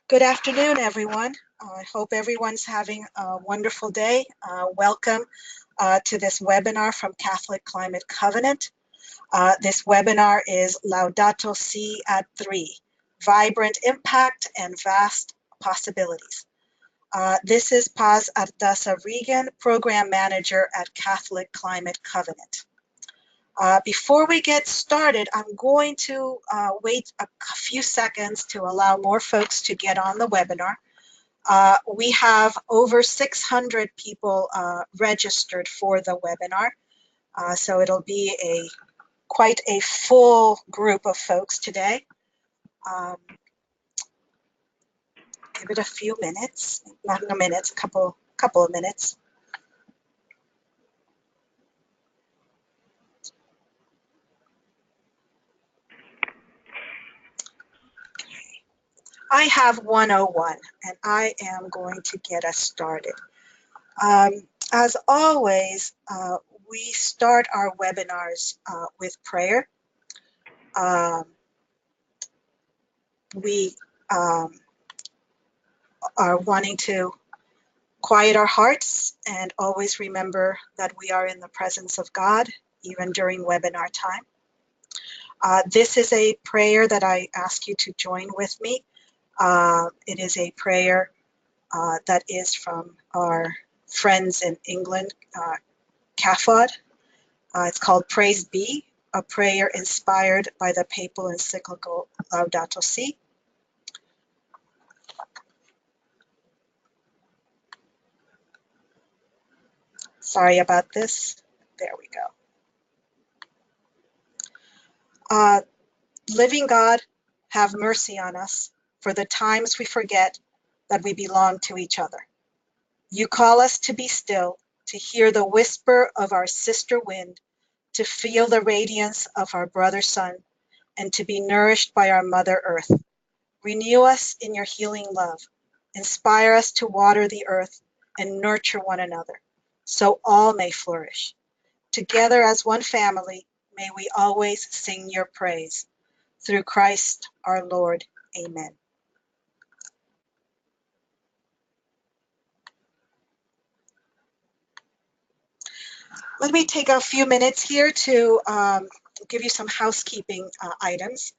Good afternoon, everyone. I hope everyone's having a wonderful day. Welcome to this webinar from Catholic Climate Covenant. This webinar is Laudato Si at 3, Vibrant Impact and Vast Possibilities. This is Paz Artaza Regan, Program Manager at Catholic Climate Covenant. Before we get started, I'm going to wait a few seconds to allow more folks to get on the webinar. We have over 600 people registered for the webinar, so it'll be quite a full group of folks today. Give it a few minutes, not a minute, a couple of minutes. I have 101, and I am going to get us started. As always, we start our webinars with prayer. We are wanting to quiet our hearts and always remember that we are in the presence of God, even during webinar time. This is a prayer that I ask you to join with me. It is a prayer that is from our friends in England, Patenaude. It's called Praise Be, a prayer inspired by the papal encyclical Laudato Si. Sorry about this. There we go. Living God, have mercy on us for the times we forget that we belong to each other. You call us to be still, to hear the whisper of our sister wind, to feel the radiance of our brother sun, and to be nourished by our mother earth. Renew us in your healing love. Inspire us to water the earth and nurture one another, so all may flourish. Together as one family, may we always sing your praise. Through Christ our Lord. Amen. Let me take a few minutes here to give you some housekeeping items.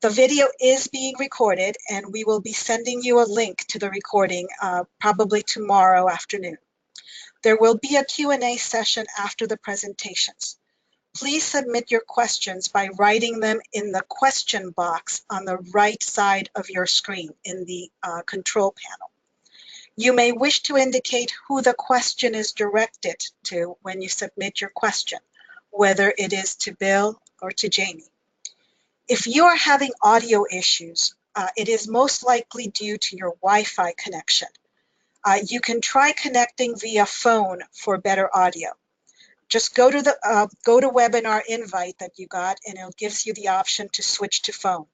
The video is being recorded, and we will be sending you a link to the recording probably tomorrow afternoon. There will be a Q&A session after the presentations. Please submit your questions by writing them in the question box on the right side of your screen in the control panel. You may wish to indicate who the question is directed to when you submit your question, whether it is to Bill or to Jamie. If you are having audio issues, it is most likely due to your Wi-Fi connection. You can try connecting via phone for better audio. Just go to the webinar invite that you got, and it gives you the option to switch to phone.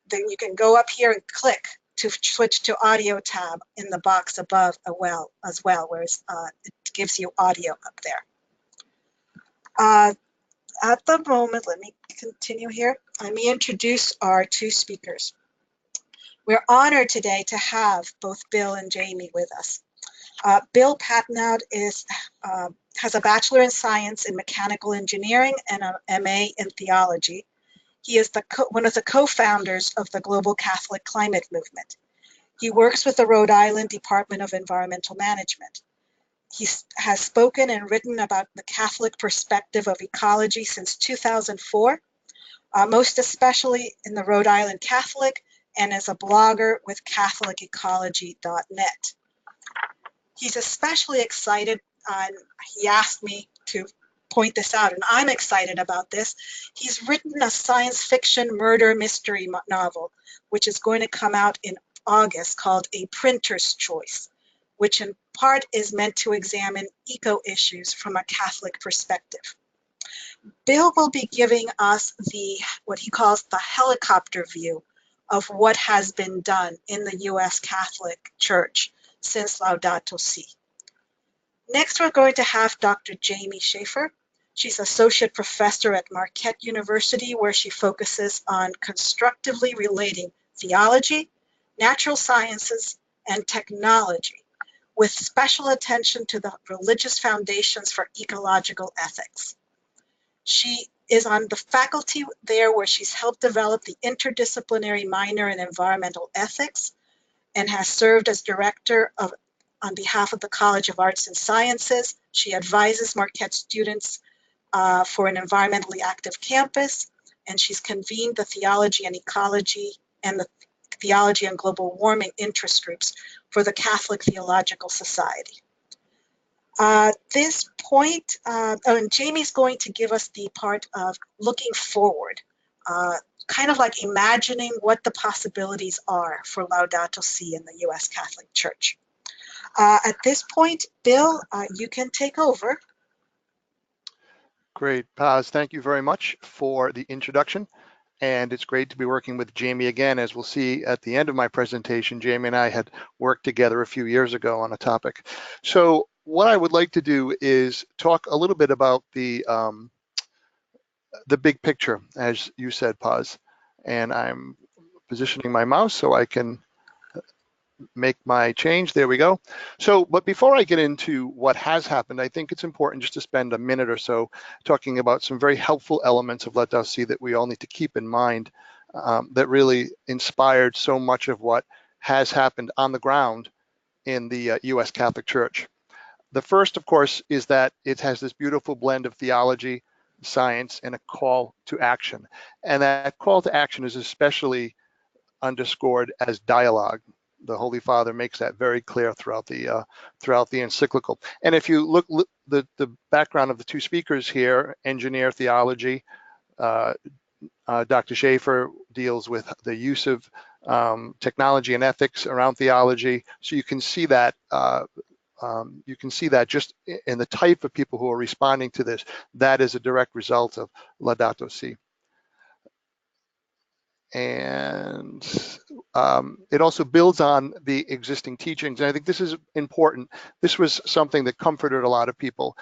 Then you can go up here and click to switch to audio tab in the box above as well, where it gives you audio up there. At the moment, let me continue here. Let me introduce our two speakers. We're honored today to have both Bill and Jamie with us. Bill Patenaude has a Bachelor in Science in Mechanical Engineering and an MA in Theology. He is one of the co-founders of the Global Catholic Climate Movement. He works with the Rhode Island Department of Environmental Management. He has spoken and written about the Catholic perspective of ecology since 2004, most especially in the Rhode Island Catholic, and as a blogger with catholicecology.net. He's especially excited, and he asked me to point this out, and I'm excited about this. He's written a science fiction murder mystery novel, which is going to come out in August, called A Printer's Choice, which in part is meant to examine eco-issues from a Catholic perspective. Bill will be giving us what he calls the helicopter view of what has been done in the U.S. Catholic Church since Laudato Si. Next, we're going to have Dr. Jame Schaeffer. She's Associate Professor at Marquette University, where she focuses on constructively relating theology, natural sciences, and technology, with special attention to the religious foundations for ecological ethics. She is on the faculty there where she's helped develop the interdisciplinary minor in environmental ethics and has served as director on behalf of the College of Arts and Sciences. She advises Marquette students for an environmentally active campus, and she's convened the Theology and Ecology and the Theology and Global Warming interest groups for the Catholic Theological Society. This point, and Jame's going to give us the part of looking forward, kind of like imagining what the possibilities are for Laudato Si in the U.S. Catholic Church. At this point, Bill, you can take over. Great, Paz, thank you very much for the introduction. And it's great to be working with Jame again. As we'll see at the end of my presentation, Jame and I had worked together a few years ago on a topic. So what I would like to do is talk a little bit about the big picture, as you said, Paz. And I'm positioning my mouse so I can make my change. There we go. So, but before I get into what has happened, I think it's important just to spend a minute or so talking about some very helpful elements of Laudato Si that we all need to keep in mind that really inspired so much of what has happened on the ground in the U.S. Catholic Church. The first, of course, is that it has this beautiful blend of theology, science, and a call to action. And that call to action is especially underscored as dialogue. The Holy Father makes that very clear throughout the encyclical. And if you look the background of the two speakers here, engineer theology, Dr. Schaeffer deals with the use of technology and ethics around theology. So you can see that just in the type of people who are responding to this. That is a direct result of Laudato Si. And it also builds on the existing teachings. And I think this is important. This was something that comforted a lot of people.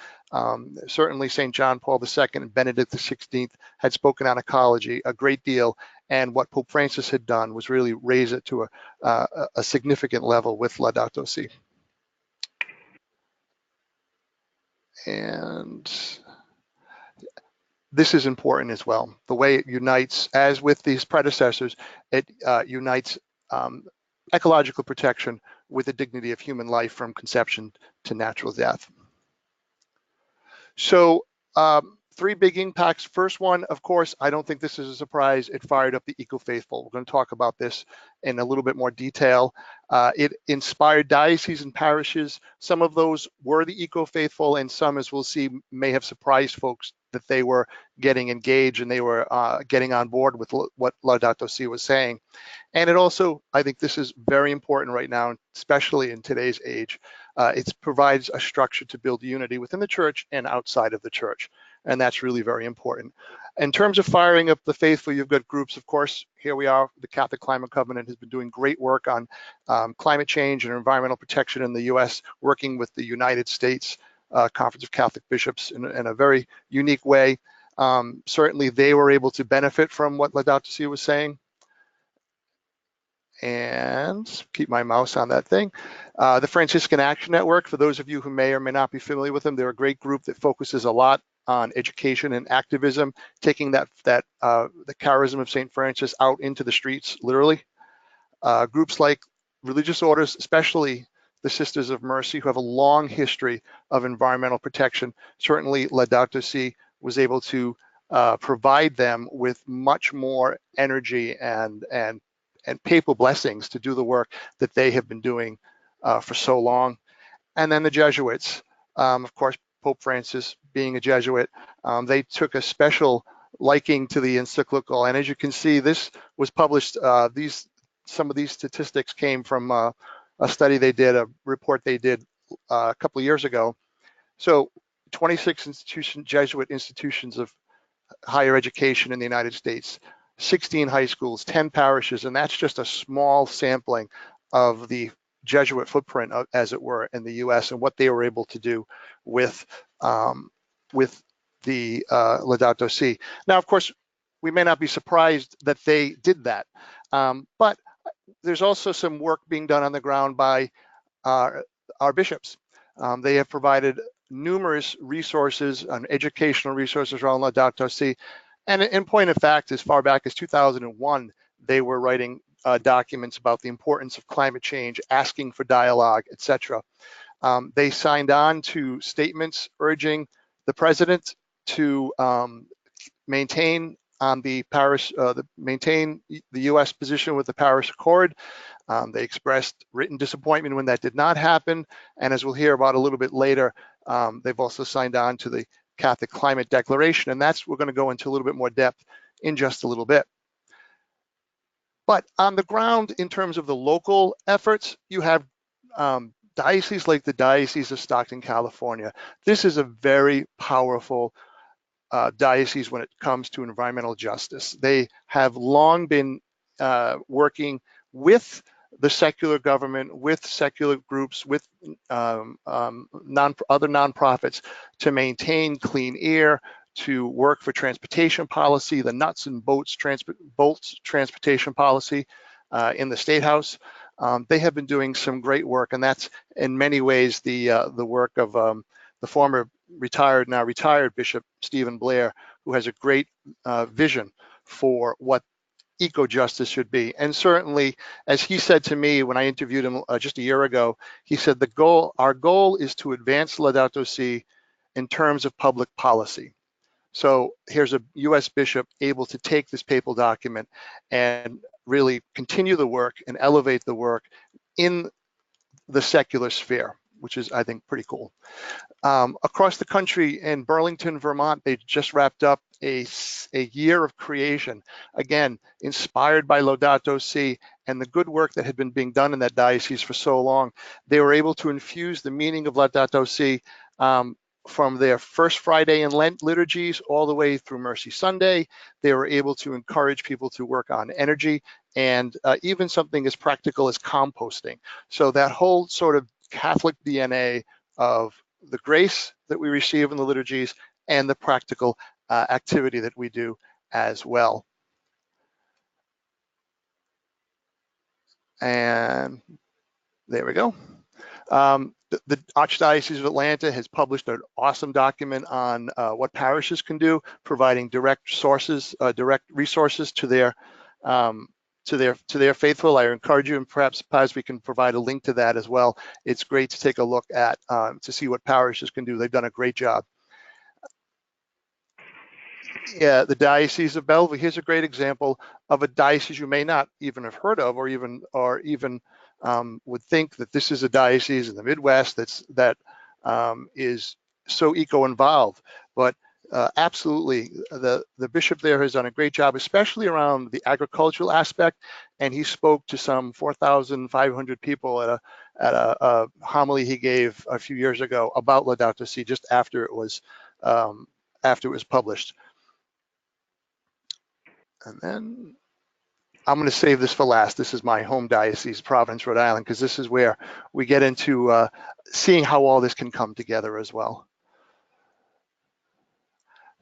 Certainly St. John Paul II and Benedict XVI had spoken on ecology a great deal. And what Pope Francis had done was really raise it to a significant level with Laudato Si. And this is important as well. The way it unites, as with these predecessors, it unites ecological protection with the dignity of human life from conception to natural death. So three big impacts. First one, of course, I don't think this is a surprise. It fired up the eco-faithful. We're going to talk about this in a little bit more detail. It inspired dioceses and parishes. Some of those were the eco-faithful, and some, as we'll see, may have surprised folks that they were getting engaged and they were getting on board with what Laudato Si was saying. And it also, I think this is very important right now, especially in today's age. It provides a structure to build unity within the church and outside of the church. And that's really very important. In terms of firing up the faithful, you've got groups, of course. Here we are. The Catholic Climate Covenant has been doing great work on climate change and environmental protection in the U.S., working with the United States Conference of Catholic Bishops in a very unique way. Certainly, they were able to benefit from what Laudato Si was saying. And keep my mouse on that thing. The Franciscan Action Network, for those of you who may or may not be familiar with them, they're a great group that focuses a lot on education and activism, taking the charism of St. Francis out into the streets, literally. Groups like religious orders, especially the Sisters of Mercy, who have a long history of environmental protection. Certainly, Laudato Si was able to provide them with much more energy and papal blessings to do the work that they have been doing for so long. And then the Jesuits, of course, Pope Francis being a Jesuit, they took a special liking to the encyclical. And as you can see, this was published, some of these statistics came from a study they did, a report they did a couple of years ago. So 26 Jesuit institutions of higher education in the United States, 16 high schools, 10 parishes, and that's just a small sampling of the Jesuit footprint, as it were, in the U.S. and what they were able to do with the Laudato Si. Now, of course, we may not be surprised that they did that, but there's also some work being done on the ground by our bishops. They have provided numerous resources, educational resources around Laudato Si. And in point of fact, as far back as 2001, they were writing documents about the importance of climate change, asking for dialogue, etc. They signed on to statements urging the president to maintain maintain the U.S. position with the Paris Accord. They expressed written disappointment when that did not happen, and as we'll hear about a little bit later, they've also signed on to the Catholic Climate Declaration, and we're going to go into a little bit more depth in just a little bit. But on the ground, in terms of the local efforts, you have dioceses like the Diocese of Stockton, California. This is a very powerful diocese when it comes to environmental justice. They have long been working with the secular government, with secular groups, with other nonprofits to maintain clean air, to work for transportation policy, the nuts and bolts transportation policy in the State House. They have been doing some great work, and that's in many ways the work of the former now retired Bishop Stephen Blair, who has a great vision for what eco-justice should be. And certainly, as he said to me when I interviewed him just a year ago, he said our goal is to advance Laudato Si in terms of public policy. So here's a US bishop able to take this papal document and really continue the work and elevate the work in the secular sphere, which is, I think, pretty cool. Across the country in Burlington, Vermont, they just wrapped up a year of creation, again, inspired by Laudato Si and the good work that had been being done in that diocese for so long. They were able to infuse the meaning of Laudato Si from their First Friday in Lent liturgies all the way through Mercy Sunday. They were able to encourage people to work on energy and even something as practical as composting. So that whole sort of Catholic DNA of the grace that we receive in the liturgies and the practical activity that we do as well. And there we go. The Archdiocese of Atlanta has published an awesome document on what parishes can do, providing direct resources to their faithful. I encourage you, and perhaps we can provide a link to that as well. It's great to take a look at to see what parishes can do. They've done a great job. Yeah, the Diocese of Bellevue. Here's a great example of a diocese you may not even have heard of, or even would think that this is a diocese in the Midwest that is so eco-involved. But absolutely, the bishop there has done a great job, especially around the agricultural aspect. And he spoke to some 4,500 people at a homily he gave a few years ago about Laudato Si, just after it was published. And then I'm going to save this for last. This is my home diocese, Providence, Rhode Island, because this is where we get into seeing how all this can come together as well.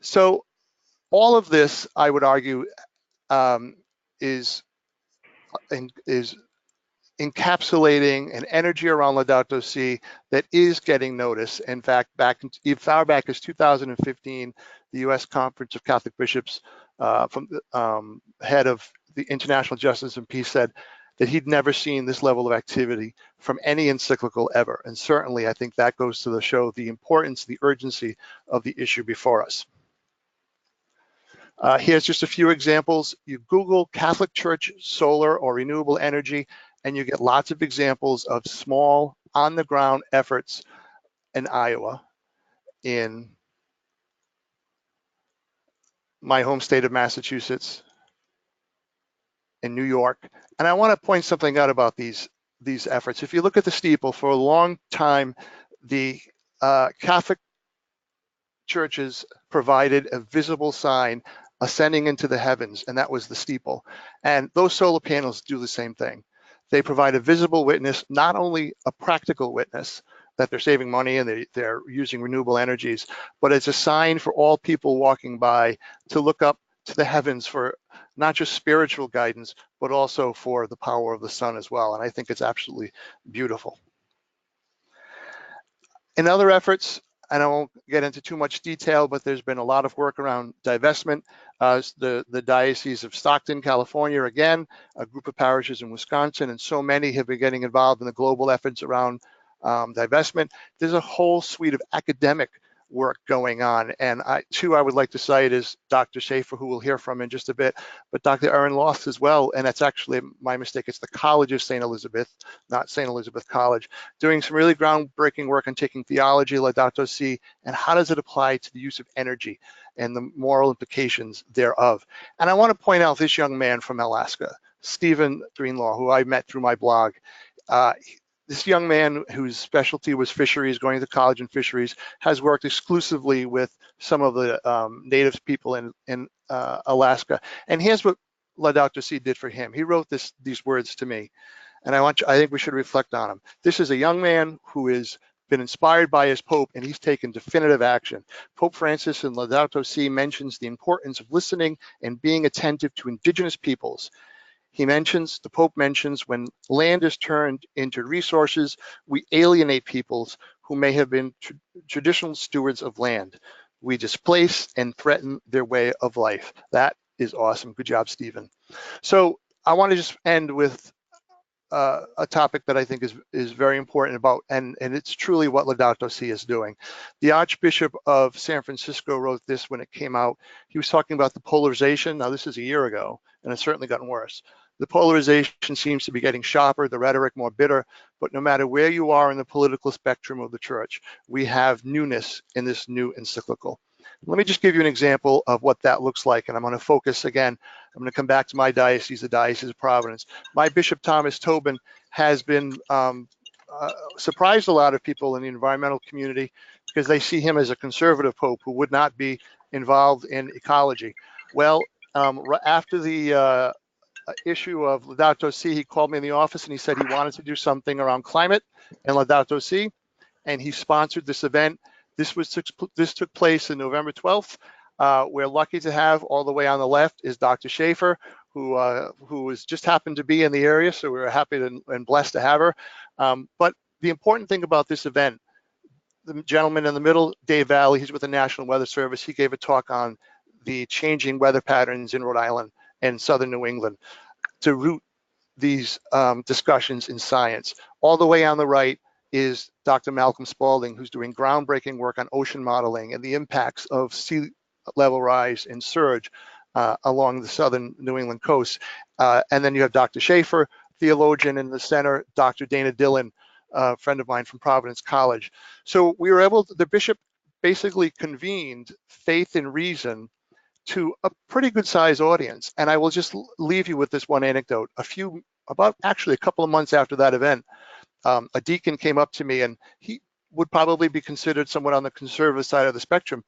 So all of this, I would argue, is encapsulating an energy around Laudato Si that is getting noticed. In fact, far back as 2015, the U.S. Conference of Catholic Bishops, from the head of the International Justice and Peace, said that he'd never seen this level of activity from any encyclical ever. And certainly, I think that goes to show the importance, the urgency of the issue before us. Here's just a few examples. You Google Catholic Church solar or renewable energy, and you get lots of examples of small on-the-ground efforts in Iowa, in my home state of Massachusetts, in New York. And I want to point something out about these efforts. If you look at the steeple, for a long time, the Catholic churches provided a visible sign ascending into the heavens, and that was the steeple. And those solar panels do the same thing. They provide a visible witness, not only a practical witness that they're saving money and they're using renewable energies, but it's a sign for all people walking by to look up to the heavens for not just spiritual guidance, but also for the power of the sun as well. And I think it's absolutely beautiful. In other efforts, and I won't get into too much detail, but there's been a lot of work around divestment. The Diocese of Stockton, California, again, a group of parishes in Wisconsin, and so many have been getting involved in the global efforts around divestment. There's a whole suite of academic work going on. And I would like to cite is Dr. Schaeffer, who we'll hear from in just a bit, but Dr. Erin Loth as well. And that's actually my mistake. It's the College of St. Elizabeth, not St. Elizabeth College, doing some really groundbreaking work on taking theology, Laudato Si, and how does it apply to the use of energy and the moral implications thereof. And I want to point out this young man from Alaska, Stephen Greenlaw, who I met through my blog. This young man whose specialty was fisheries, going to college in fisheries, has worked exclusively with some of the native people in Alaska. And here's what Laudato Si did for him. He wrote these words to me, and I think we should reflect on them. This is a young man who has been inspired by his Pope, and he's taken definitive action. Pope Francis in Laudato Si mentions the importance of listening and being attentive to indigenous peoples. The Pope mentions when land is turned into resources, we alienate peoples who may have been traditional stewards of land. We displace and threaten their way of life. That is awesome. Good job, Stephen. So I want to just end with a topic that I think is very important about, and it's truly what Laudato Si is doing. The Archbishop of San Francisco wrote this when it came out. He was talking about the polarization. Now, this is a year ago, and it's certainly gotten worse. The polarization seems to be getting sharper, the rhetoric more bitter, but no matter where you are in the political spectrum of the church, we have newness in this new encyclical. Let me just give you an example of what that looks like, and I'm going to focus again. I'm going to come back to my diocese, the Diocese of Providence. My Bishop Thomas Tobin has been surprised a lot of people in the environmental community because they see him as a conservative pope who would not be involved in ecology. Well, after the issue of Laudato Si, he called me in the office and he said he wanted to do something around climate and Laudato Si, and he sponsored this event. This took place in November 12th. We're lucky to have all the way on the left is Dr. Schaeffer, who was just happened to be in the area, so we were happy and blessed to have her. But the important thing about this event, the gentleman in the middle, Dave Valley, he's with the National Weather Service. He gave a talk on the changing weather patterns in Rhode Island and southern New England to root these discussions in science. All the way on the right is Dr. Malcolm Spaulding, who's doing groundbreaking work on ocean modeling and the impacts of sea level rise and surge along the southern New England coast. And then you have Dr. Schaeffer, theologian in the center, Dr. Dana Dillon, a friend of mine from Providence College. So we were able the bishop basically convened faith and reason to a pretty good sized audience. And I will just leave you with this one anecdote. About actually a couple of months after that event, a deacon came up to me, and he would probably be considered somewhat on the conservative side of the spectrum.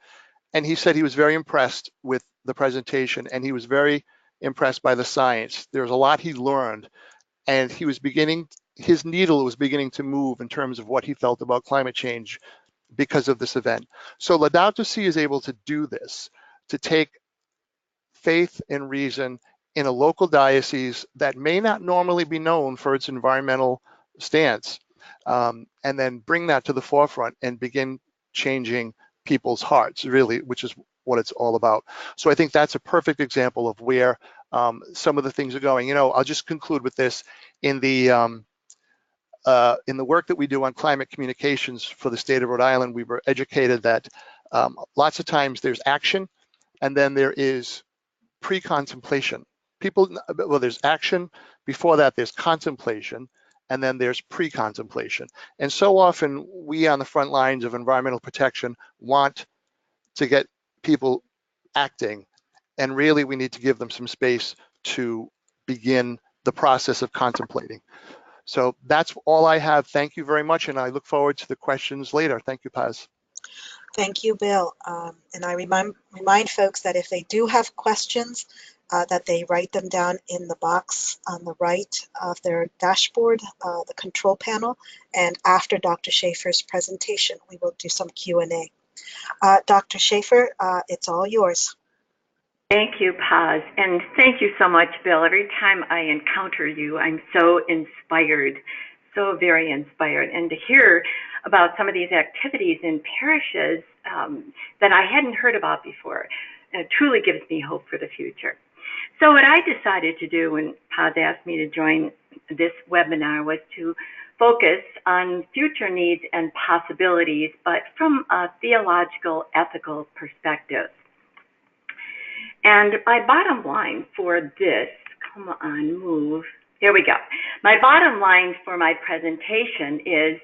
And he said he was very impressed with the presentation, and he was very impressed by the science. There was a lot he learned, and his needle was beginning to move in terms of what he felt about climate change because of this event. So Laudato Si is able to do this, to take faith and reason in a local diocese that may not normally be known for its environmental stance, and then bring that to the forefront and begin changing people's hearts, really, which is what it's all about. So I think that's a perfect example of where some of the things are going. I'll just conclude with this. In the work that we do on climate communications for the state of Rhode Island, we were educated that lots of times there's action, and then there is pre-contemplation. There's action, before that there's contemplation, and then there's pre-contemplation. And so often we on the front lines of environmental protection want to get people acting, and really we need to give them some space to begin the process of contemplating. So that's all I have. Thank you very much, and I look forward to the questions later. Thank you, Paz. Thank you, Bill. And I remind folks that if they do have questions, that they write them down in the box on the right of their dashboard, the control panel, and after Dr. Schaeffer's presentation, we will do some Q&A. Dr. Schaeffer, it's all yours. Thank you, Paz, and thank you so much, Bill. Every time I encounter you, I'm so inspired, so very inspired. And to hear about some of these activities in parishes that I hadn't heard about before truly gives me hope for the future. So what I decided to do when Paz asked me to join this webinar was to focus on future needs and possibilities, but from a theological, ethical perspective. And my bottom line for this, come on, move. Here we go. My bottom line for my presentation is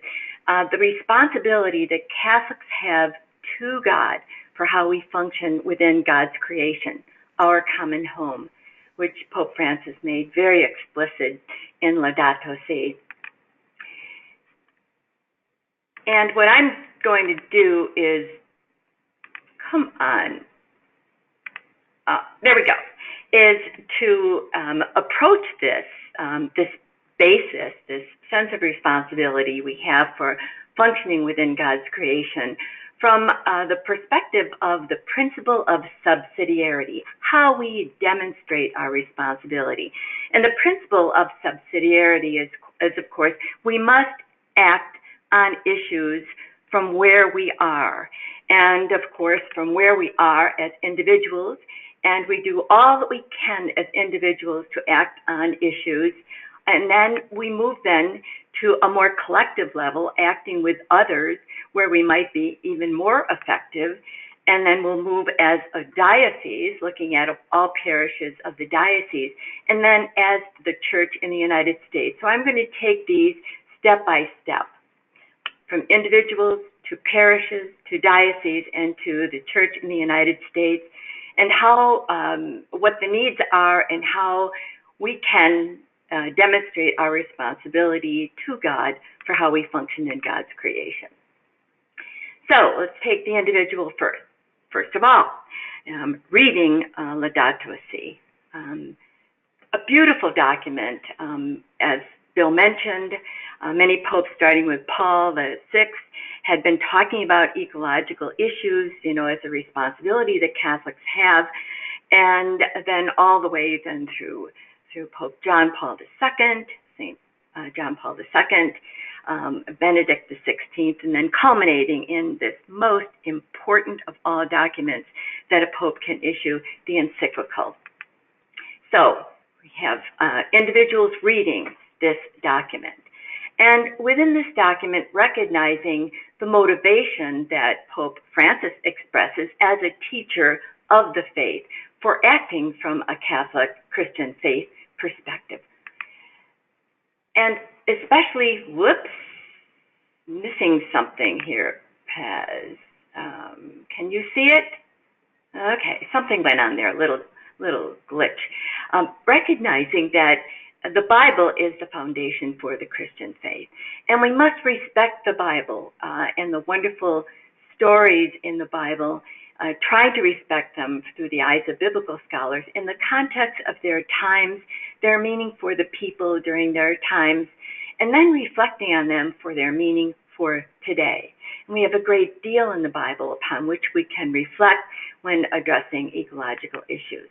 the responsibility that Catholics have to God for how we function within God's creation, our common home, which Pope Francis made very explicit in Laudato Si. And what I'm going to do is, come on, there we go, is to approach this, this basis, this sense of responsibility we have for functioning within God's creation from the perspective of the principle of subsidiarity, how we demonstrate our responsibility. And the principle of subsidiarity is of course, we must act on issues from where we are. And of course, from where we are as individuals, and we do all that we can as individuals to act on issues, and then we move then to a more collective level, acting with others where we might be even more effective, and then we'll move as a diocese, looking at all parishes of the diocese, and then as the Church in the United States. So I'm going to take these step by step, from individuals to parishes to dioceses and to the Church in the United States, and how, what the needs are and how we can demonstrate our responsibility to God for how we function in God's creation. So let's take the individual first. First of all, reading Laudato Si, a beautiful document, as Bill mentioned. Many popes, starting with Paul VI, had been talking about ecological issues, as a responsibility that Catholics have, and then all the way then through Pope John Paul II, St. John Paul II, Benedict XVI, and then culminating in this most important of all documents that a pope can issue, the encyclical. So we have individuals reading this document. And within this document, recognizing the motivation that Pope Francis expresses as a teacher of the faith for acting from a Catholic Christian faith perspective. And especially, whoops, missing something here, Paz. Can you see it? Okay, something went on there, a little glitch. Recognizing that the Bible is the foundation for the Christian faith, and we must respect the Bible and the wonderful stories in the Bible, trying to respect them through the eyes of biblical scholars in the context of their times, their meaning for the people during their times, and then reflecting on them for their meaning for today. And we have a great deal in the Bible upon which we can reflect when addressing ecological issues.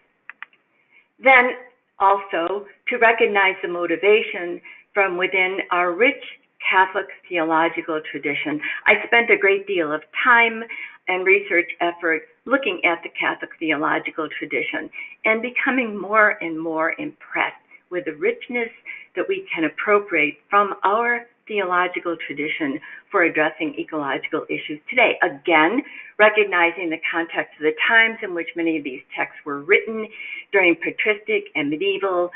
Then also to recognize the motivation from within our rich Catholic theological tradition. I spent a great deal of time and research effort looking at the Catholic theological tradition and becoming more and more impressed with the richness that we can appropriate from our theological tradition for addressing ecological issues today. Again, recognizing the context of the times in which many of these texts were written during patristic and medieval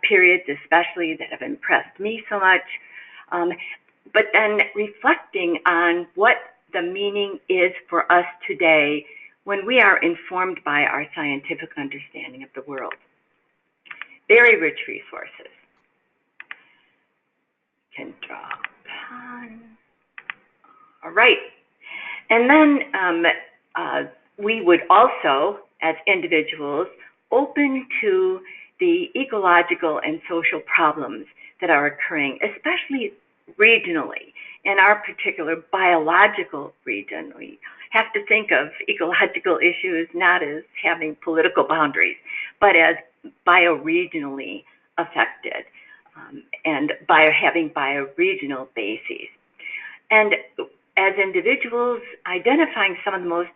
periods, especially, that have impressed me so much. But then reflecting on what the meaning is for us today when we are informed by our scientific understanding of the world. Very rich resources. Can draw upon. All right. And then we would also, as individuals, open to the ecological and social problems that are occurring, especially regionally. In our particular biological region, we have to think of ecological issues not as having political boundaries, but as bioregionally affected and having bioregional bases. And as individuals, identifying some of the most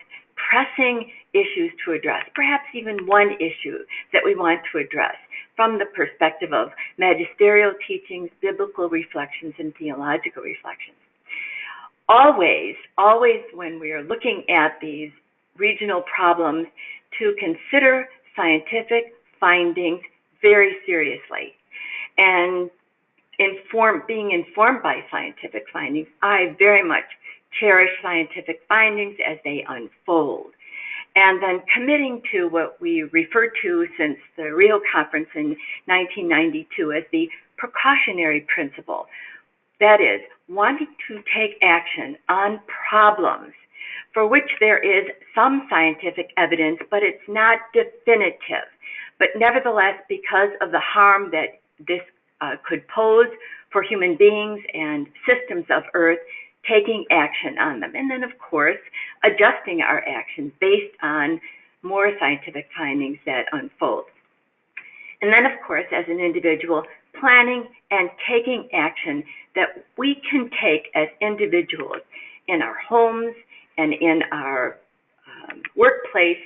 pressing issues to address, perhaps even one issue that we want to address from the perspective of magisterial teachings, biblical reflections, and theological reflections. Always when we are looking at these regional problems, to consider scientific findings very seriously. And being informed by scientific findings, I very much cherish scientific findings as they unfold. And then committing to what we referred to since the Rio Conference in 1992 as the precautionary principle. That is, wanting to take action on problems for which there is some scientific evidence, but it's not definitive. But nevertheless, because of the harm that this could pose for human beings and systems of Earth, taking action on them. And then, of course, adjusting our actions based on more scientific findings that unfold. And then, of course, as an individual, planning and taking action that we can take as individuals in our homes and in our workplace,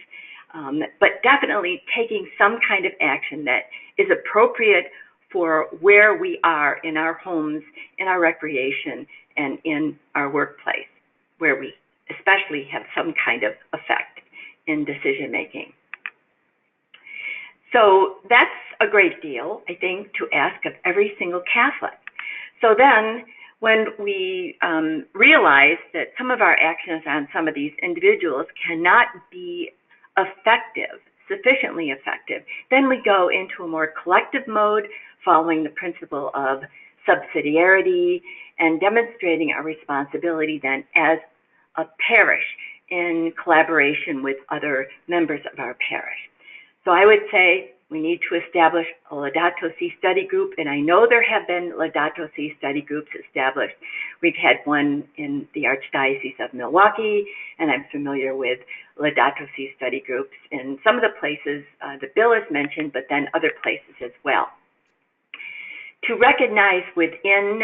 but definitely taking some kind of action that is appropriate for where we are in our homes, in our recreation, and in our workplace, where we especially have some kind of effect in decision making. So that's a great deal, I think, to ask of every single Catholic. So then, when we realize that some of our actions on some of these individuals cannot be effective, sufficiently effective, then we go into a more collective mode, following the principle of subsidiarity and demonstrating our responsibility then as a parish in collaboration with other members of our parish. So I would say we need to establish a Laudato Si study group, and I know there have been Laudato Si study groups established. We've had one in the Archdiocese of Milwaukee, and I'm familiar with Laudato Si study groups in some of the places the bill is mentioned, but then other places as well. To recognize within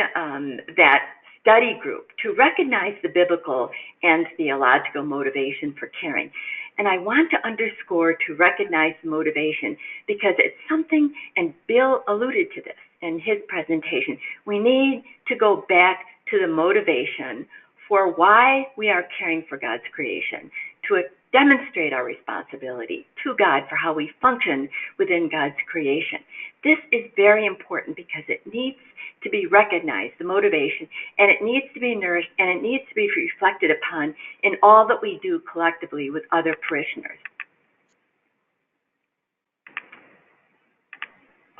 that study group, to recognize the biblical and theological motivation for caring. And I want to underscore to recognize the motivation because it's something, and Bill alluded to this in his presentation, we need to go back to the motivation for why we are caring for God's creation, to demonstrate our responsibility to God for how we function within God's creation. This is very important because it needs to be recognized, the motivation, and it needs to be nourished, and it needs to be reflected upon in all that we do collectively with other parishioners.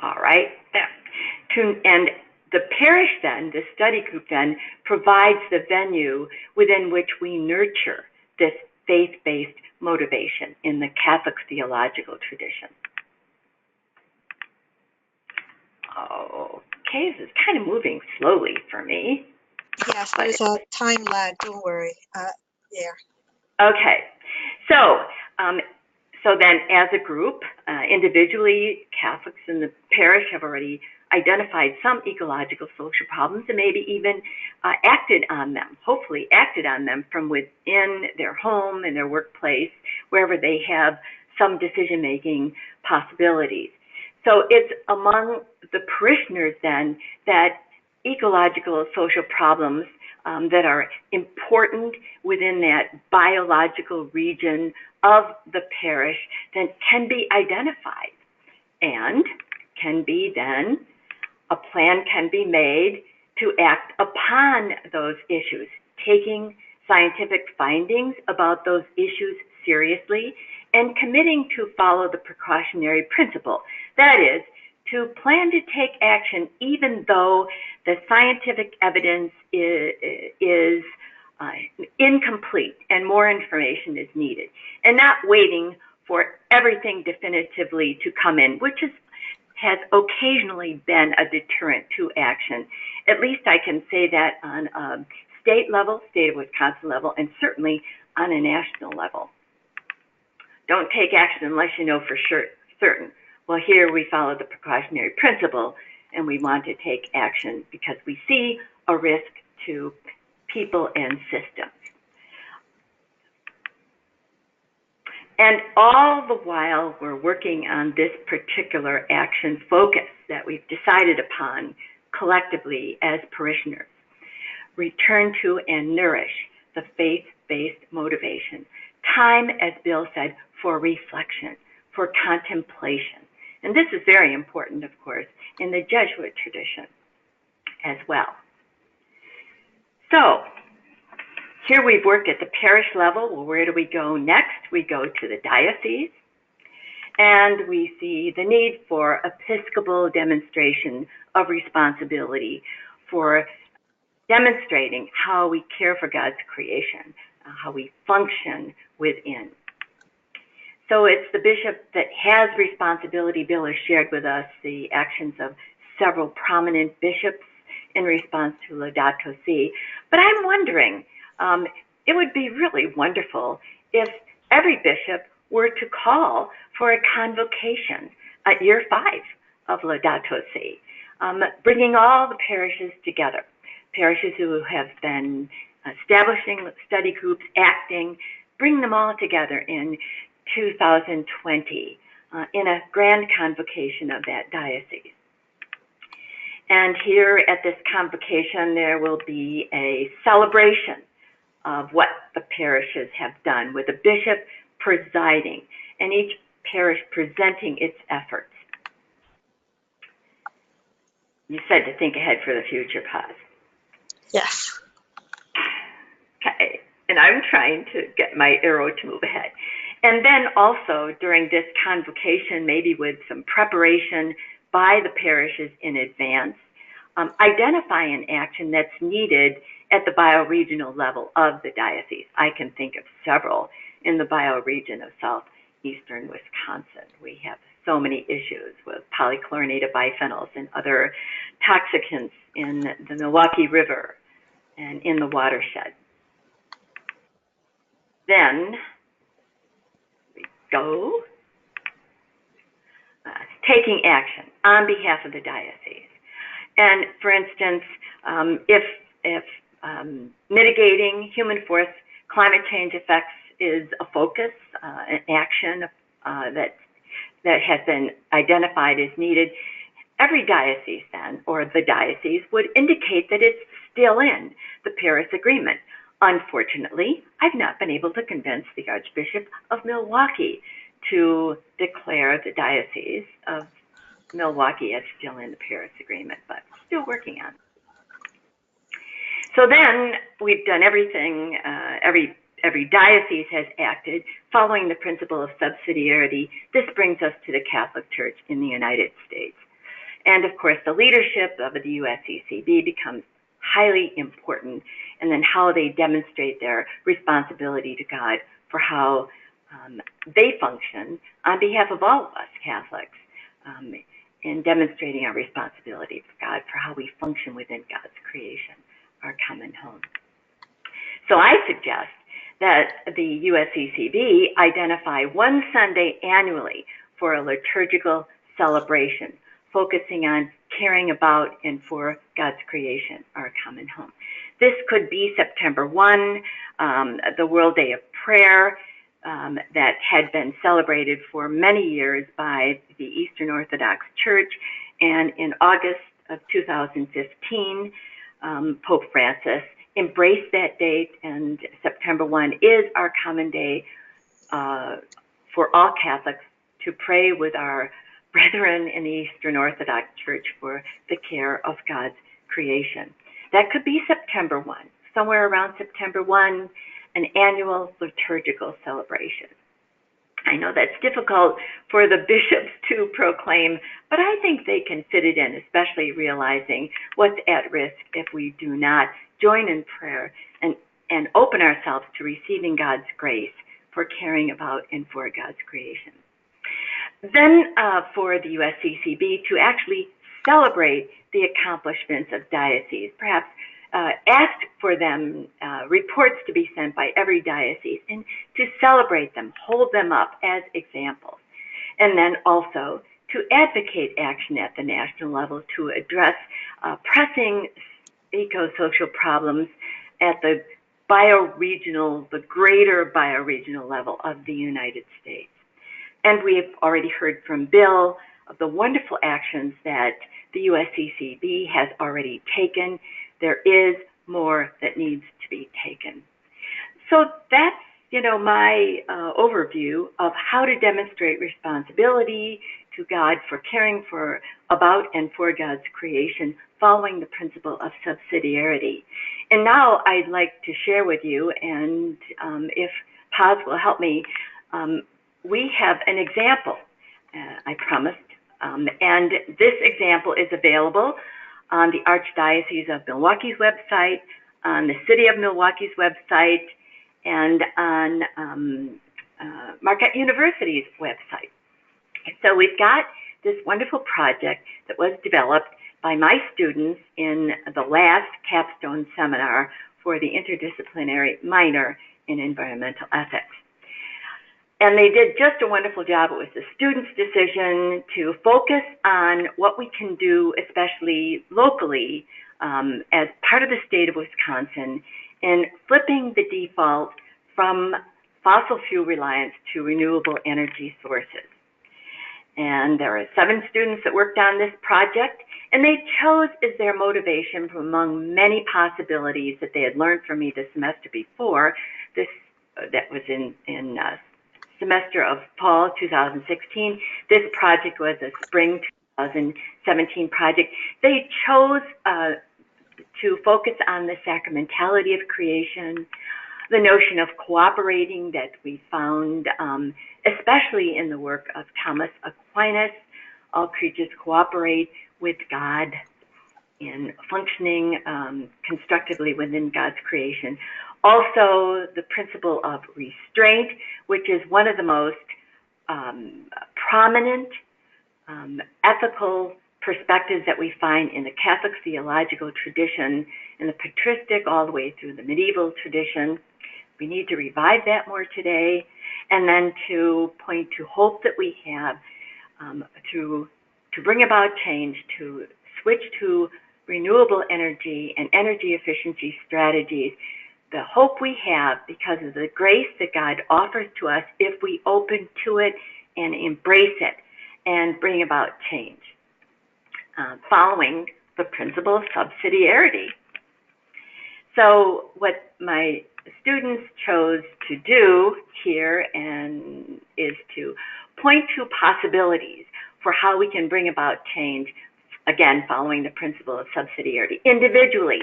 All right. And the parish then, the study group then, provides the venue within which we nurture this faith-based motivation in the Catholic theological tradition. Okay, this is kind of moving slowly for me. Yes, there's a time lag, don't worry. Okay, so then as a group, individually, Catholics in the parish have already identified some ecological social problems and maybe even acted on them, hopefully acted on them from within their home and their workplace, wherever they have some decision-making possibilities. So it's among the parishioners then that ecological social problems that are important within that biological region of the parish then can be identified, and can be then, a plan can be made to act upon those issues, taking scientific findings about those issues seriously and committing to follow the precautionary principle. That is, to plan to take action even though the scientific evidence is incomplete and more information is needed, and not waiting for everything definitively to come in, which has occasionally been a deterrent to action. At least I can say that on a state level, state of Wisconsin level, and certainly on a national level. Don't take action unless you know for sure, certain. Well, here we follow the precautionary principle, and we want to take action because we see a risk to people and systems. And all the while we're working on this particular action focus that we've decided upon collectively as parishioners, return to and nourish the faith-based motivation. Time, as Bill said, for reflection, for contemplation. And this is very important, of course, in the Jesuit tradition as well. So, here we've worked at the parish level. Well, where do we go next? We go to the diocese, and we see the need for episcopal demonstration of responsibility for demonstrating how we care for God's creation, how we function within. So it's the bishop that has responsibility. Bill has shared with us the actions of several prominent bishops in response to Laudato Si. But I'm wondering, it would be really wonderful if every bishop were to call for a convocation at year 5 of Laudato Si, bringing all the parishes together, parishes who have been establishing study groups, acting, bring them all together in 2020 in a grand convocation of that diocese. And here at this convocation, there will be a celebration of what the parishes have done, with a bishop presiding and each parish presenting its efforts. You said to think ahead for the future, Paz. Yes. Okay, and I'm trying to get my arrow to move ahead. And then also during this convocation, maybe with some preparation by the parishes in advance, identify an action that's needed at the bioregional level of the diocese. I can think of several in the bioregion of southeastern Wisconsin. We have so many issues with polychlorinated biphenyls and other toxicants in the Milwaukee River and in the watershed. Then we go taking action on behalf of the diocese. And for instance, if mitigating human force climate change effects is a focus, an action that has been identified as needed, every diocese then, or the diocese, would indicate that it's still in the Paris Agreement. Unfortunately, I've not been able to convince the Archbishop of Milwaukee to declare the Diocese of Milwaukee as still in the Paris Agreement, but still working on it. So then we've done everything, every diocese has acted following the principle of subsidiarity. This brings us to the Catholic Church in the United States. And of course, the leadership of the USCCB becomes highly important, and then how they demonstrate their responsibility to God for how they function on behalf of all of us Catholics in demonstrating our responsibility for God for how we function within God's creation, our common home. So I suggest that the USCCB identify one Sunday annually for a liturgical celebration, focusing on caring about and for God's creation, our common home. This could be September 1, the World Day of Prayer, that had been celebrated for many years by the Eastern Orthodox Church. And in August of 2015, Pope Francis embraced that date, and September 1 is our common day for all Catholics to pray with our brethren in the Eastern Orthodox Church for the care of God's creation. That could be September 1, somewhere around September 1, an annual liturgical celebration. I know that's difficult for the bishops to proclaim, but I think they can fit it in, especially realizing what's at risk if we do not join in prayer and open ourselves to receiving God's grace for caring about and for God's creation. Then for the USCCB to actually celebrate the accomplishments of dioceses, perhaps asked for them, reports to be sent by every diocese, and to celebrate them, hold them up as examples. And then also to advocate action at the national level to address pressing eco-social problems at the bioregional, the greater bioregional level of the United States. And we've already heard from Bill of the wonderful actions that the USCCB has already taken. There is more that needs to be taken. So that's, my overview of how to demonstrate responsibility to God for caring about and for God's creation, following the principle of subsidiarity. And now I'd like to share with you, and if Paz will help me, we have an example, I promised, and this example is available on the Archdiocese of Milwaukee's website, on the City of Milwaukee's website, and on Marquette University's website. So we've got this wonderful project that was developed by my students in the last capstone seminar for the interdisciplinary minor in environmental ethics. And they did just a wonderful job. It was the students' decision to focus on what we can do, especially locally, as part of the state of Wisconsin, in flipping the default from fossil fuel reliance to renewable energy sources. And there are 7 students that worked on this project, and they chose as their motivation from among many possibilities that they had learned from me the semester before, that was in semester of fall 2016. This project was a spring 2017 project. They chose to focus on the sacramentality of creation, the notion of cooperating that we found, especially in the work of Thomas Aquinas. All creatures cooperate with God in functioning constructively within God's creation. Also, the principle of restraint, which is one of the most prominent ethical perspectives that we find in the Catholic theological tradition, in the patristic all the way through the medieval tradition. We need to revive that more today, and then to point to hope that we have to bring about change, to switch to renewable energy and energy efficiency strategies. The hope we have because of the grace that God offers to us if we open to it and embrace it and bring about change, following the principle of subsidiarity. So what my students chose to do here is to point to possibilities for how we can bring about change, again, following the principle of subsidiarity. Individually,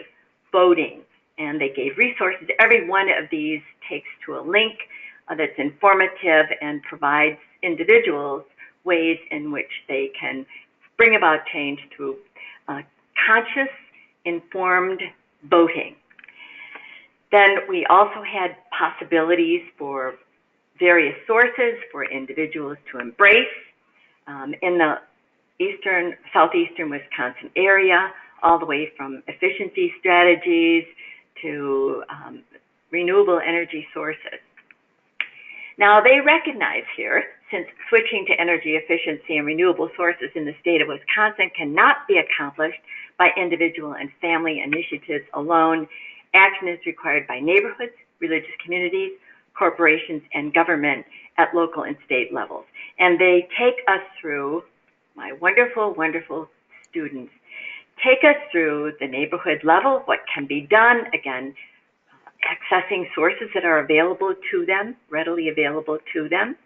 voting, and they gave resources. Every one of these takes to a link that's informative and provides individuals ways in which they can bring about change through conscious, informed voting. Then we also had possibilities for various sources for individuals to embrace in the southeastern Wisconsin area, all the way from efficiency strategies to renewable energy sources. Now, they recognize here, since switching to energy efficiency and renewable sources in the state of Wisconsin cannot be accomplished by individual and family initiatives alone, action is required by neighborhoods, religious communities, corporations, and government at local and state levels. And they take us through, my wonderful, wonderful students, take us through the neighborhood level, what can be done, again, accessing sources that are available to them, readily available to them.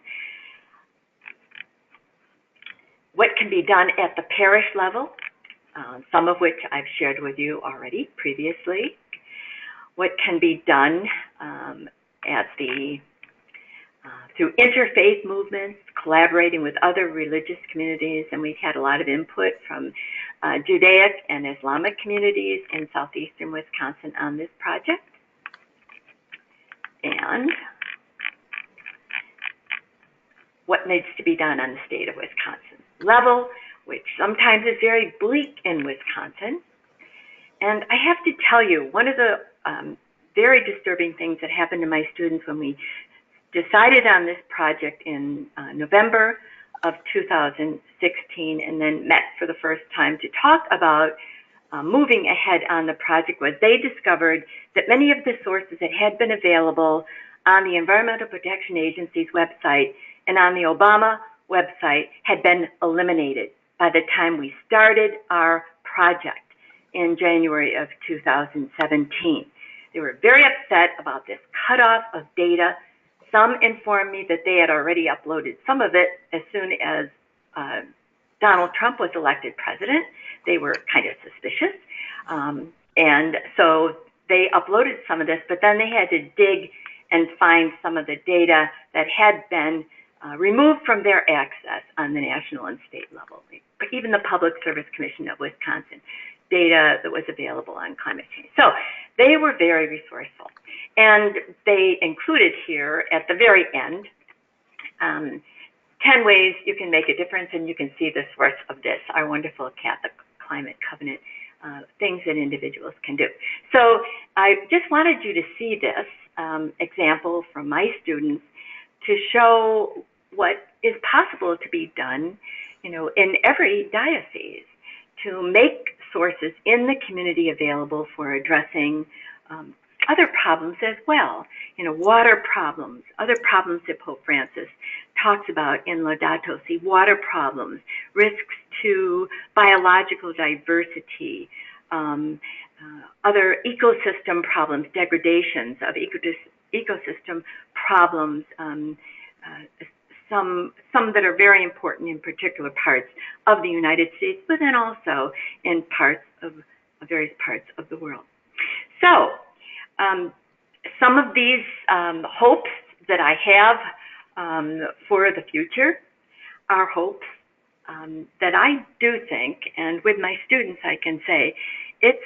What can be done at the parish level, some of which I've shared with you already previously. What can be done through interfaith movements, collaborating with other religious communities, and we've had a lot of input from Judaic and Islamic communities in southeastern Wisconsin on this project. And what needs to be done on the state of Wisconsin level, which sometimes is very bleak in Wisconsin, And I have to tell you, one of the very disturbing things that happened to my students when we decided on this project in November of 2016 and then met for the first time to talk about moving ahead on the project was they discovered that many of the sources that had been available on the Environmental Protection Agency's website and on the Obama website had been eliminated by the time we started our project in January of 2017. They were very upset about this cutoff of data. Some informed me that they had already uploaded some of it as soon as Donald Trump was elected president. They were kind of suspicious. And so they uploaded some of this, but then they had to dig and find some of the data that had been removed from their access on the national and state level. Even the Public Service Commission of Wisconsin, data that was available on climate change. So they were very resourceful. And they included here at the very end 10 ways you can make a difference, and you can see the source of this, our wonderful Catholic Climate Covenant, things that individuals can do. So I just wanted you to see this example from my students to show what is possible to be done, in every diocese to make sources in the community available for addressing other problems as well, water problems, other problems that Pope Francis talks about in Laudato Si, water problems, risks to biological diversity, other ecosystem problems, degradations of ecosystem problems, some that are very important in particular parts of the United States, but then also in various parts of the world. So some of these hopes that I have for the future are hopes that I do think, and with my students I can say, it's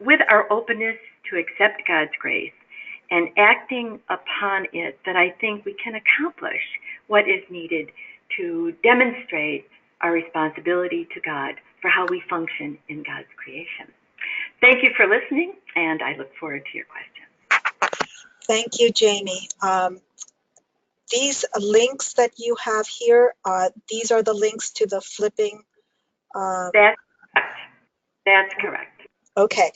with our openness to accept God's grace and acting upon it that I think we can accomplish what is needed to demonstrate our responsibility to God for how we function in God's creation. Thank you for listening, and I look forward to your questions. Thank you, Jamie. These links that you have here, these are the links to the flipping. That's correct. Okay.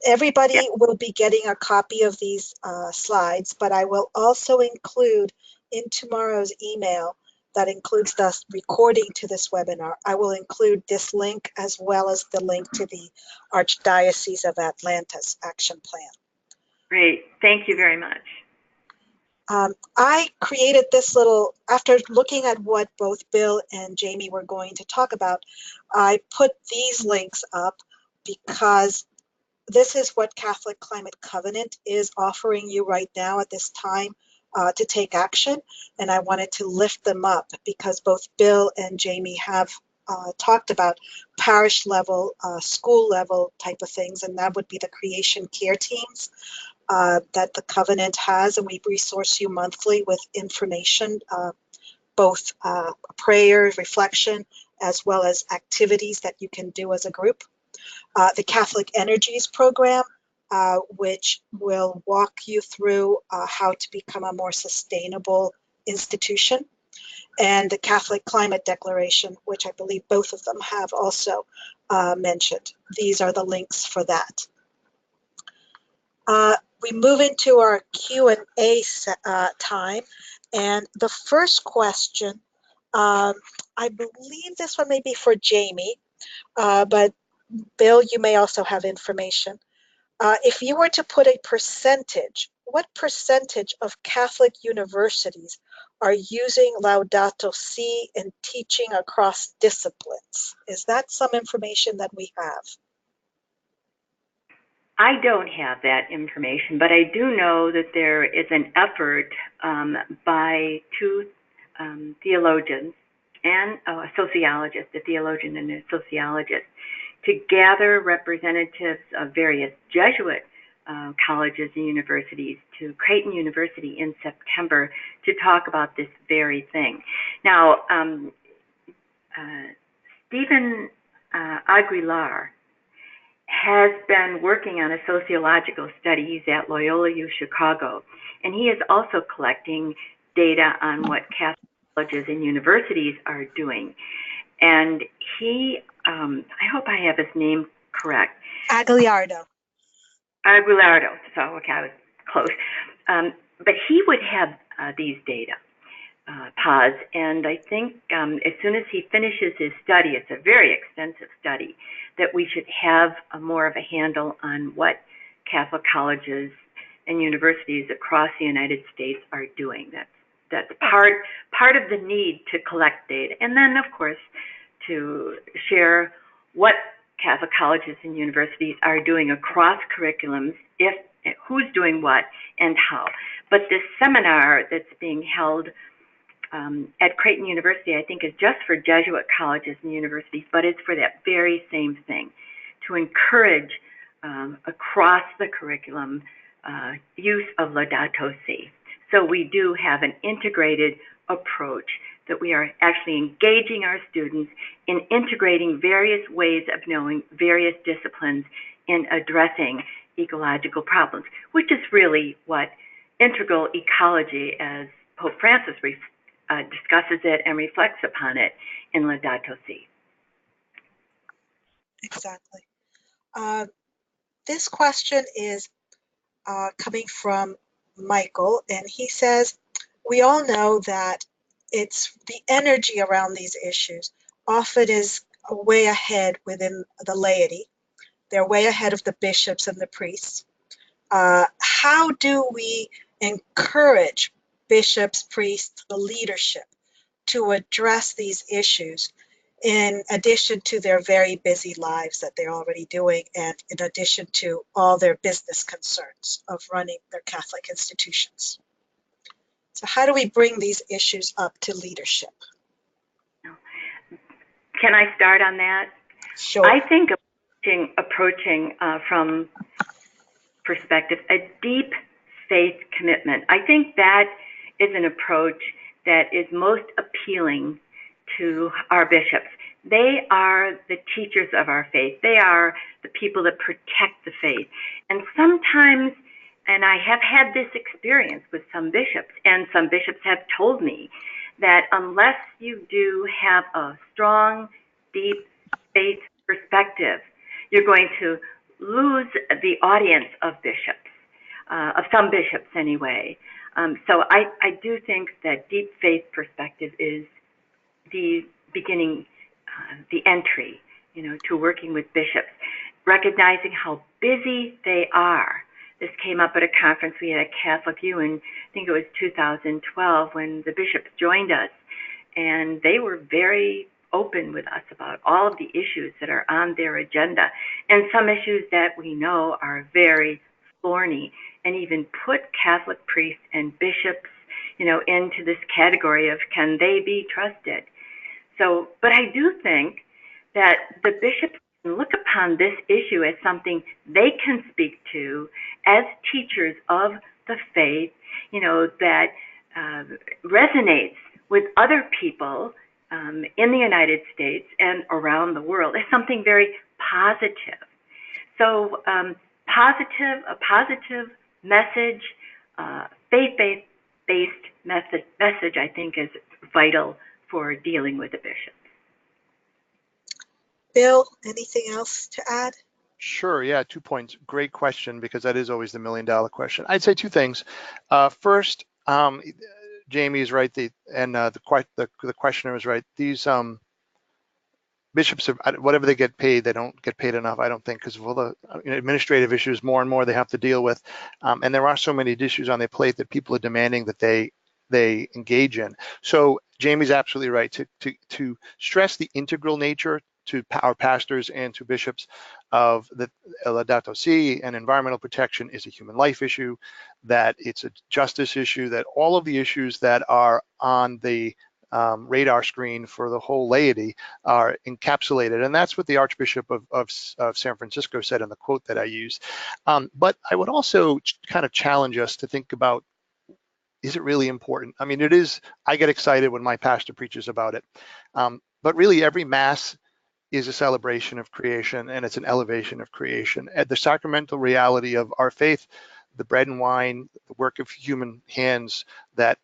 Everybody will be getting a copy of these slides, but I will also include in tomorrow's email that includes the recording to this webinar. I will include this link as well as the link to the Archdiocese of Atlanta's action plan. Great. Thank you very much. I created this little, after looking at what both Bill and Jamie were going to talk about, I put these links up because this is what Catholic Climate Covenant is offering you right now at this time to take action. And I wanted to lift them up because both Bill and Jamie have talked about parish level, school level type of things, and that would be the creation care teams that the Covenant has, and we resource you monthly with information, both prayer, reflection, as well as activities that you can do as a group. The Catholic Energies program, which will walk you through how to become a more sustainable institution, and the Catholic Climate Declaration, which I believe both of them have also mentioned. These are the links for that. We move into our Q&A time, and the first question, I believe this one may be for Jamie, but Bill, you may also have information. If you were to put a percentage, what percentage of Catholic universities are using Laudato Si in teaching across disciplines? Is that some information that we have? I don't have that information, but I do know that there is an effort by two theologians and a sociologist, a theologian and a sociologist, to gather representatives of various Jesuit colleges and universities to Creighton University in September to talk about this very thing. Now, Stephen Aguilar has been working on a sociological study. He's at Loyola U Chicago, and he is also collecting data on what Catholic colleges and universities are doing. And he, I hope I have his name correct. Aguilardo. So, okay, I was close. But he would have these data, Paz, and I think as soon as he finishes his study, it's a very extensive study, that we should have more of a handle on what Catholic colleges and universities across the United States are doing. That's part of the need to collect data, and then of course to share what Catholic colleges and universities are doing across curriculums, who's doing what and how. But this seminar that's being held at Creighton University, I think, is just for Jesuit colleges and universities, but it's for that very same thing, to encourage across the curriculum use of Laudato Si. So we do have an integrated approach that we are actually engaging our students in integrating various ways of knowing various disciplines in addressing ecological problems, which is really what integral ecology, as Pope Francis discusses it and reflects upon it in Laudato Si. Exactly. This question is coming from Michael, and he says, we all know that it's the energy around these issues often is way ahead within the laity. They're way ahead of the bishops and the priests. How do we encourage bishops, priests, the leadership to address these issues in addition to their very busy lives that they're already doing, and in addition to all their business concerns of running their Catholic institutions? So how do we bring these issues up to leadership? Can I start on that? Sure. I think approaching from perspective, a deep faith commitment. I think that is an approach that is most appealing to our bishops. They are the teachers of our faith. They are the people that protect the faith. And sometimes, and I have had this experience with some bishops, and some bishops have told me that unless you do have a strong, deep faith perspective, you're going to lose the audience of bishops, of some bishops anyway. So I do think that deep faith perspective is the beginning, the entry, to working with bishops, recognizing how busy they are. This came up at a conference we had at Catholic U in, I think it was 2012, when the bishops joined us, and they were very open with us about all of the issues that are on their agenda, and some issues that we know are very thorny, and even put Catholic priests and bishops, into this category of, can they be trusted? So, but I do think that the bishops can look upon this issue as something they can speak to as teachers of the faith, that resonates with other people in the United States and around the world as something very positive. So a positive message, faith-based message, I think, is vital for dealing with the bishops. Bill, anything else to add? Sure, yeah, 2 points. Great question, because that is always the million-dollar question. I'd say 2 things. First, Jamie is right, the questioner is right. These bishops, whatever they get paid, they don't get paid enough, I don't think, because of all the administrative issues more and more they have to deal with. And there are so many issues on their plate that people are demanding that they engage in. So Jamie's absolutely right to stress the integral nature to our pastors and to bishops of the Laudato Si, and environmental protection is a human life issue, that it's a justice issue, that all of the issues that are on the radar screen for the whole laity are encapsulated. And that's what the Archbishop of San Francisco said in the quote that I used. But I would also kind of challenge us to think about, is it really important? I mean, it is. I get excited when my pastor preaches about it. But really every Mass is a celebration of creation, and it's an elevation of creation. At the sacramental reality of our faith, the bread and wine, the work of human hands that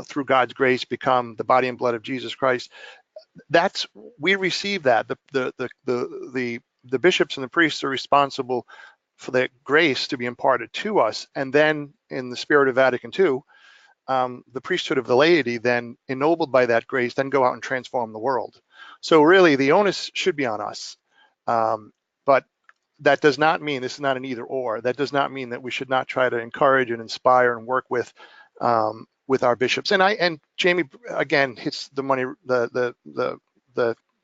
through God's grace become the body and blood of Jesus Christ. That's, we receive that. The bishops and the priests are responsible for that grace to be imparted to us, and then in the spirit of Vatican II, the priesthood of the laity, then ennobled by that grace, then go out and transform the world. So really, the onus should be on us. But that does not mean, this is not an either or, that does not mean that we should not try to encourage and inspire and work with our bishops. And Jame, again, hits the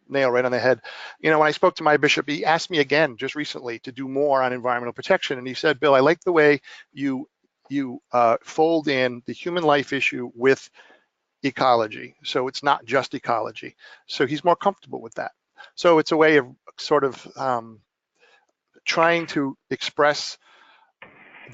nail right on the head. You know, when I spoke to my bishop, he asked me again just recently to do more on environmental protection. And he said, Bill, I like the way you fold in the human life issue with ecology. So it's not just ecology. So he's more comfortable with that. So it's a way of sort of trying to express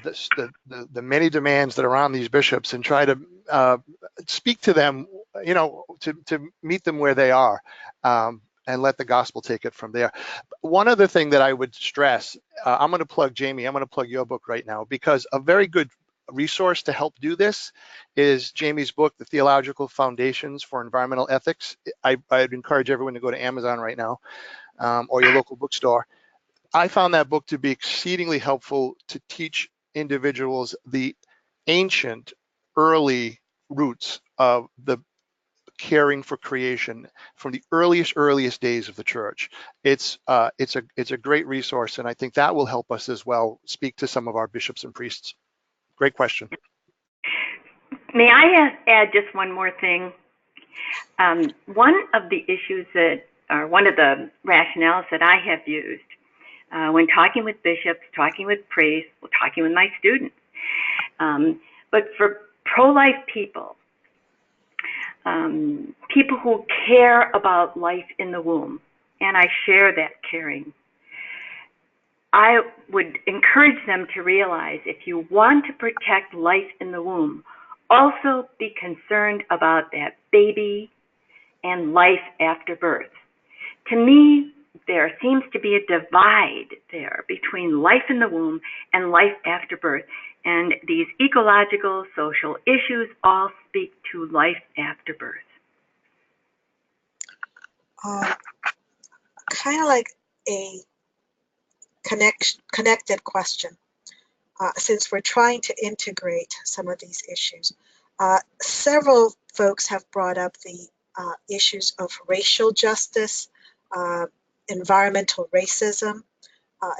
the many demands that are on these bishops and try to speak to them, you know, to meet them where they are, and let the gospel take it from there. One other thing that I would stress, I'm going to plug Jame, I'm going to plug your book right now, because a very good resource to help do this is Jame's book, The Theological Foundations for Environmental Ethics. I'd encourage everyone to go to Amazon right now, or your local bookstore. I found that book to be exceedingly helpful to teach individuals the ancient, early roots of the caring for creation from the earliest days of the church. It's a great resource, and I think that will help us as well speak to some of our bishops and priests. Great question. May I add just one more thing? One of the issues that, or one of the rationales that I have used when talking with bishops, talking with priests, talking with my students, but for pro-life people, people who care about life in the womb, and I share that caring, I would encourage them to realize, if you want to protect life in the womb, also be concerned about that baby and life after birth. To me, there seems to be a divide there between life in the womb and life after birth. And these ecological, social issues all speak to life after birth. Kind of like a connected question, since we're trying to integrate some of these issues. Several folks have brought up the issues of racial justice, environmental racism,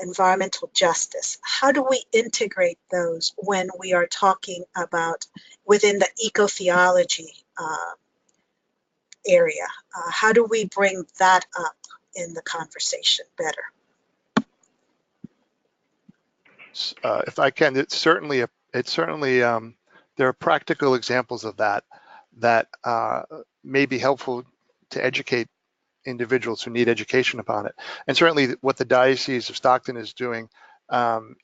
environmental justice. How do we integrate those when we are talking about within the eco-theology area? How do we bring that up in the conversation better? If I can, it's certainly there are practical examples of that may be helpful to educate individuals who need education upon it. And certainly what the Diocese of Stockton is doing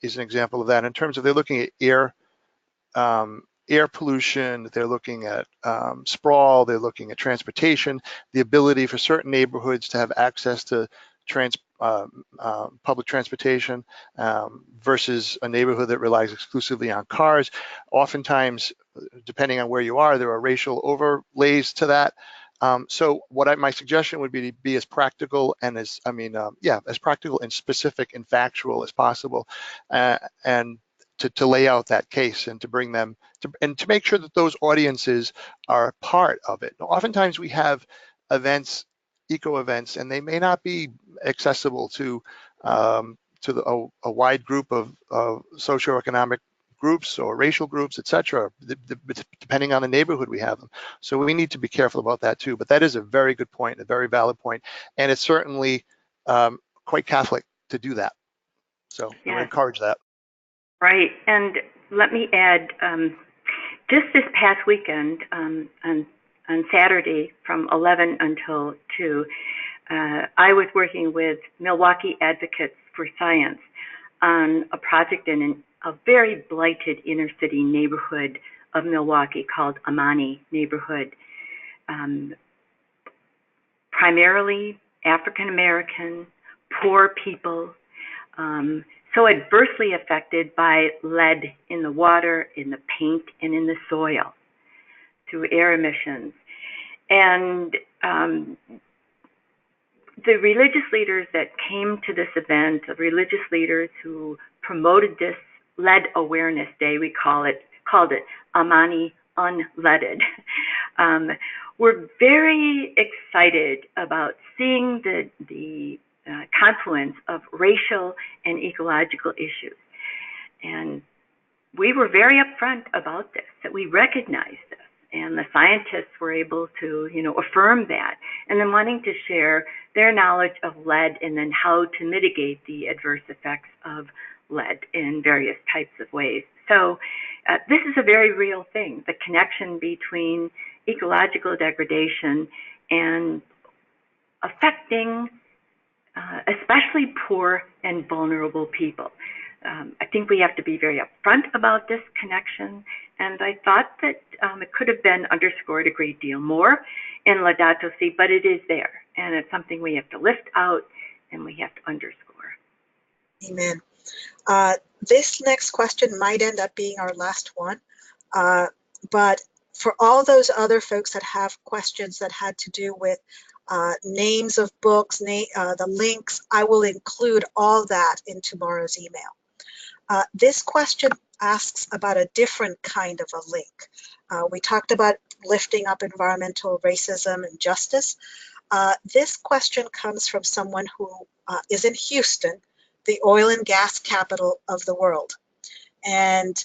is an example of that. In terms of, they're looking at air pollution, they're looking at sprawl, they're looking at transportation, the ability for certain neighborhoods to have access to public transportation versus a neighborhood that relies exclusively on cars. Oftentimes, depending on where you are, there are racial overlays to that. So my suggestion would be to be as practical and as practical and specific and factual as possible, and to lay out that case and to bring them to make sure that those audiences are part of it. Oftentimes we have events, eco events, and they may not be accessible to a wide group of socioeconomic groups or racial groups, etc., depending on the neighborhood we have them. So we need to be careful about that too. But that is a very good point, a very valid point, and it's certainly quite Catholic to do that. So yes. I would encourage that. Right, and let me add, just this past weekend, on Saturday from 11 until 2, I was working with Milwaukee Advocates for Science on a project in a very blighted inner city neighborhood of Milwaukee called Amani neighborhood. Primarily African American, poor people, so adversely affected by lead in the water, in the paint, and in the soil through air emissions. And the religious leaders that came to this event, the religious leaders who promoted this Lead Awareness Day, we called it Amani Unleaded, we're very excited about seeing the confluence of racial and ecological issues. And we were very upfront about this, that we recognize this. And the scientists were able to, affirm that, and then wanting to share their knowledge of lead and then how to mitigate the adverse effects of lead in various types of ways. So this is a very real thing, the connection between ecological degradation and affecting especially poor and vulnerable people. I think we have to be very upfront about this connection, and I thought that it could have been underscored a great deal more in Laudato Si, but it is there, and it's something we have to lift out and we have to underscore. Amen. This next question might end up being our last one, but for all those other folks that have questions that had to do with names of books, the links, I will include all that in tomorrow's email. This question asks about a different kind of a link. We talked about lifting up environmental racism and justice. This question comes from someone who is in Houston, the oil and gas capital of the world. And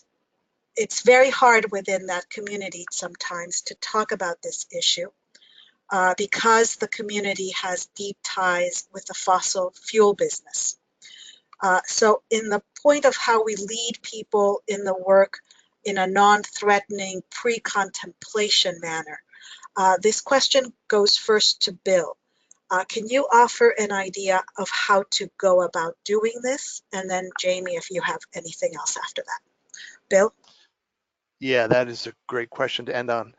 it's very hard within that community sometimes to talk about this issue because the community has deep ties with the fossil fuel business. So in the point of how we lead people in the work in a non-threatening pre-contemplation manner, this question goes first to Bill. Can you offer an idea of how to go about doing this? And then Jamie, if you have anything else after that. Bill? Yeah, that is a great question to end on.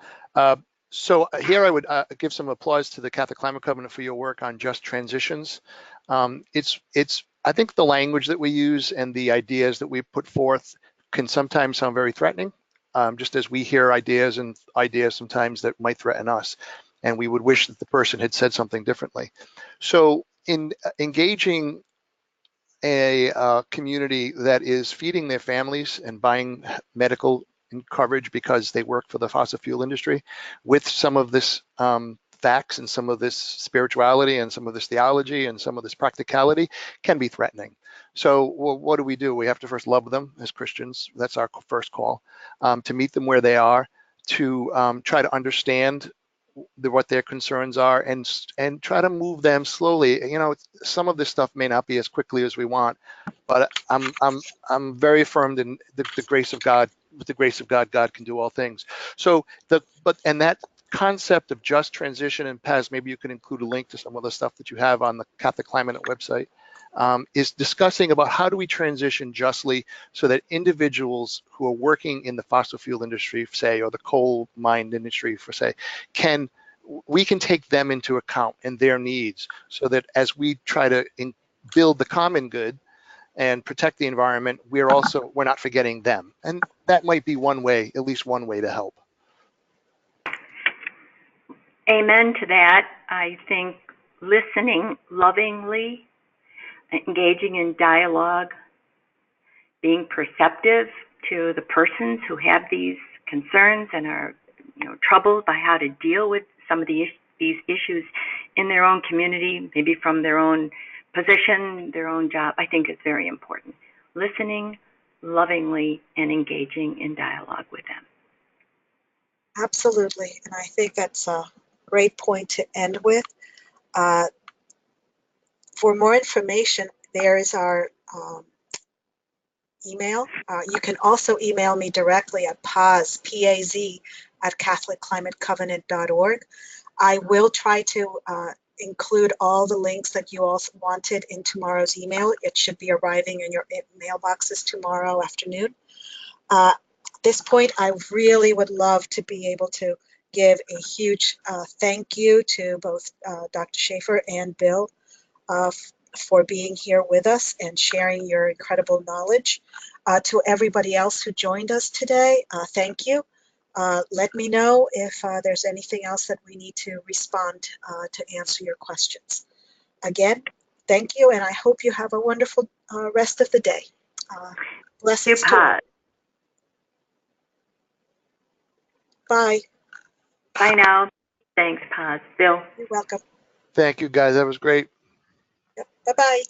So here I would give some applause to the Catholic Climate Covenant for your work on just transitions. I think the language that we use and the ideas that we put forth can sometimes sound very threatening, just as we hear ideas sometimes that might threaten us. And we would wish that the person had said something differently. So in engaging a community that is feeding their families and buying medical coverage because they work for the fossil fuel industry with some of this facts and some of this spirituality and some of this theology and some of this practicality can be threatening. So what do? We have to first love them as Christians. That's our first call, to meet them where they are, to try to understand what their concerns are and try to move them slowly. Some of this stuff may not be as quickly as we want, but I'm very affirmed in the grace of God. With the grace of God, God can do all things. So that concept of just transition, and Paz, maybe you can include a link to some of the stuff that you have on the Catholic Climate website, is discussing about how do we transition justly so that individuals who are working in the fossil fuel industry, say, or the coal mine industry, we can take them into account and their needs, so that as we try to build the common good and protect the environment, we're not forgetting them. And that might be one way, at least one way to help. Amen to that. I think listening lovingly, engaging in dialogue, being perceptive to the persons who have these concerns and are troubled by how to deal with some of these issues in their own community, maybe from their own position, their own job, I think is very important. Listening lovingly and engaging in dialogue with them. Absolutely, and I think that's a great point to end with. For more information, there is our email. You can also email me directly at Paz, P-A-Z, at CatholicClimateCovenant.org. I will try to include all the links that you all wanted in tomorrow's email. It should be arriving in your mailboxes tomorrow afternoon. At this point, I really would love to be able to give a huge thank you to both Dr. Schaeffer and Bill for being here with us and sharing your incredible knowledge. To everybody else who joined us today, thank you. Let me know if there's anything else that we need to respond to answer your questions. Again, thank you, and I hope you have a wonderful rest of the day. Blessings to all. Bye. Bye now. Thanks, Paz. Bill. You're welcome. Thank you, guys. That was great. Yep. Bye-bye.